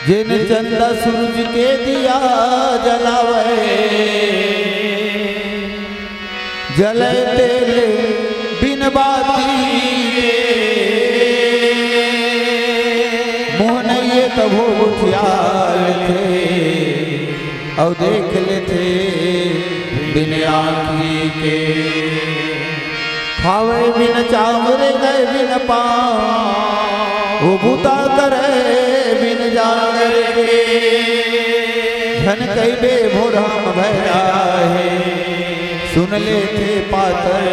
जिन चंदा सूरज के दिया जलावे, जले तेल बिन बाती मोहन ये तभो उठियाल थे और देख ले थे बिन आँखी के, खावे बिन चावरे गए बिन पाँव, वो बूता करे बिन जागर के, धन कई बे भोराम भैया है, सुन ले थे पातर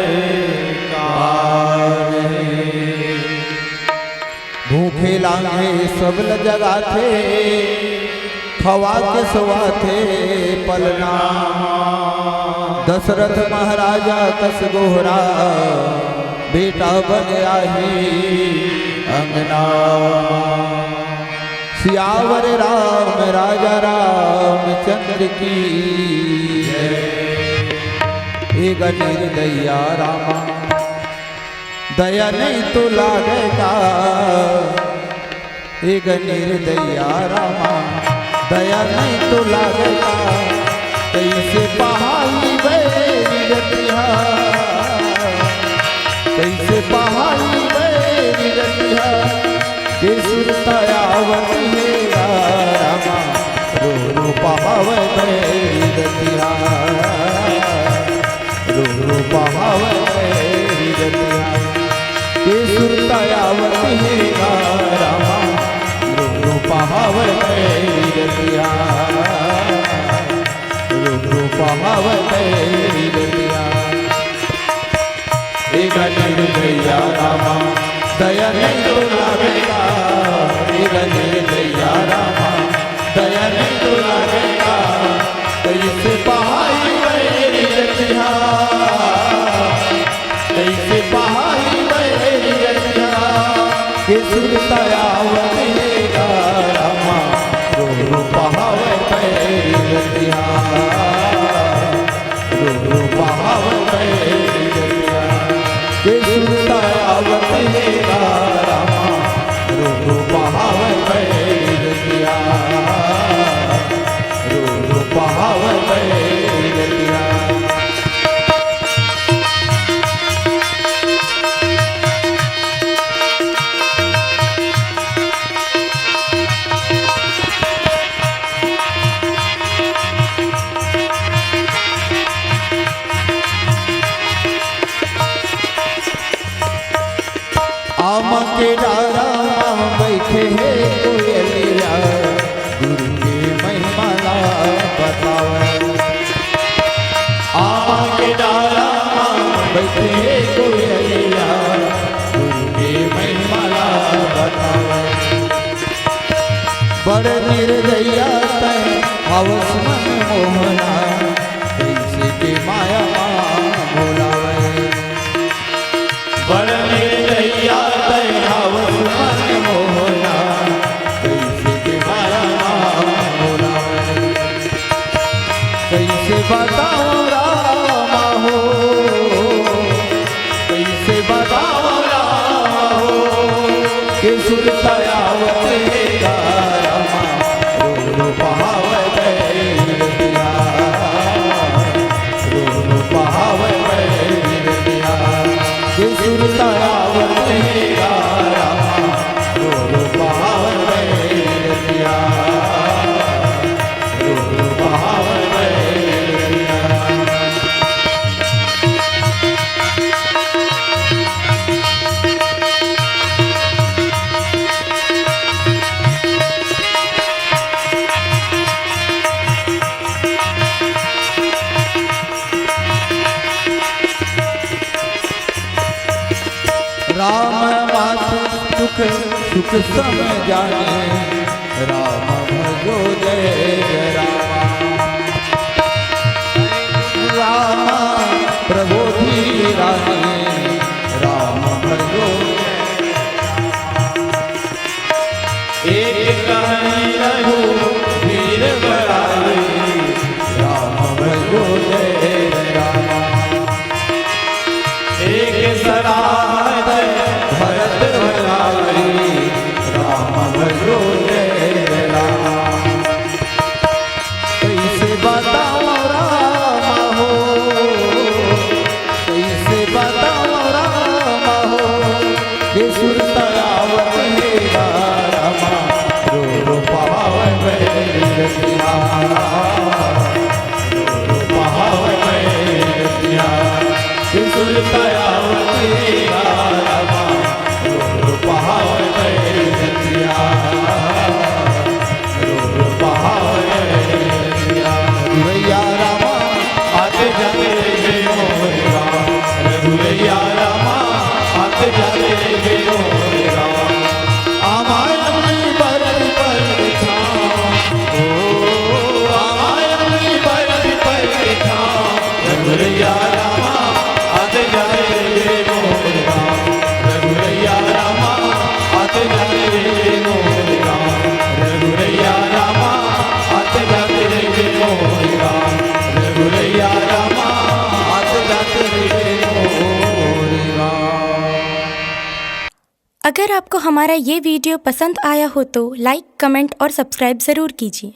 कार। भूखे लांगे सब जगा थे, खवा के सवा थे पलना, दशरथ महाराजा कस गोहरा, बेटा बन आही अंगना। सियावर राम राजा रामचंद्र की, एक निर्दया रामा दया नहीं तो लागेगा, एक निर्दया रामा दया नहीं तो लागेगा, कैसे पहाड़ी बेरी रतिया, कैसे पहाड़ी बेरी रतिया, के सुरतायावत है रामा, रो रो पहावे बेरी रतिया, रो रो पहावे बेरी रतिया, के सुरतायावत है रामा, रो रो पहावे बेरी रतिया, रो रो पहावे बेरी रतिया। एक निर्दया रामा दया नहीं तो लागेगा, एक निर्दया रामा दया नहीं तो लागेगा, कैसे पहाड़ी बेरी रतिया, कैसे पहाड़ी बेरी रतिया, के सुरतायावत है रामा, रो रो पहावे बेरी रतिया, रो रो पहावे बेरी रतिया, के सुरतायावत है रामा, रो रो पहावे बेरी रतिया, रो रो पहावे बेरी रतिया। आम के डारा बैठे है कोयलिया, गुरु के महिमा ला बतावे, आम के डारा बैठे है कोयलिया, गुरु के महिमा ला बतावे, बड़ निर्दया तै हवस मन मोहना, कैसे के माया बोलावे, बड़ निर्दया तै हवस मन मोहना, कैसे के माया बोलावे, कैसे बताओ रामा हो, कैसे बताओ रामा हो, के सुरतायावत है रामा, रो रो पहावे बेरी रतिया, रो रो पहावे बेरी रतिया, के सुरतायावत है रामा, रो रो पहावे बेरी रतिया, रो रो पहावे बेरी रतिया। राम मातु सुख सुख सम जाने, राम भजो जय जय रामा, रामा प्रभु धीरानी, राम भजो एक कहीं रघु वीर बड़ाई, राम भजो जय जय रामा, एक सराय भरत भराई, राम भजो जय राम। रतिया पहावे रतिया त्रिशूल कयावती रामा पहावे रतिया पहावे रतिया रघुरैया रामा आते जाते गयो राम रघुरैया रामा आते जाते गयो राम आमायनी बरद पर रघुरैया रामा आते जाते गयो राम रघुरैया रामा आते जाते गयो राम रघुरैया रामा आते जाते गयो राम रघुरैया रामा आते जाते गयो राम। अगर आपको हमारा ये वीडियो पसंद आया हो तो लाइक, कमेंट और सब्सक्राइब ज़रूर कीजिए।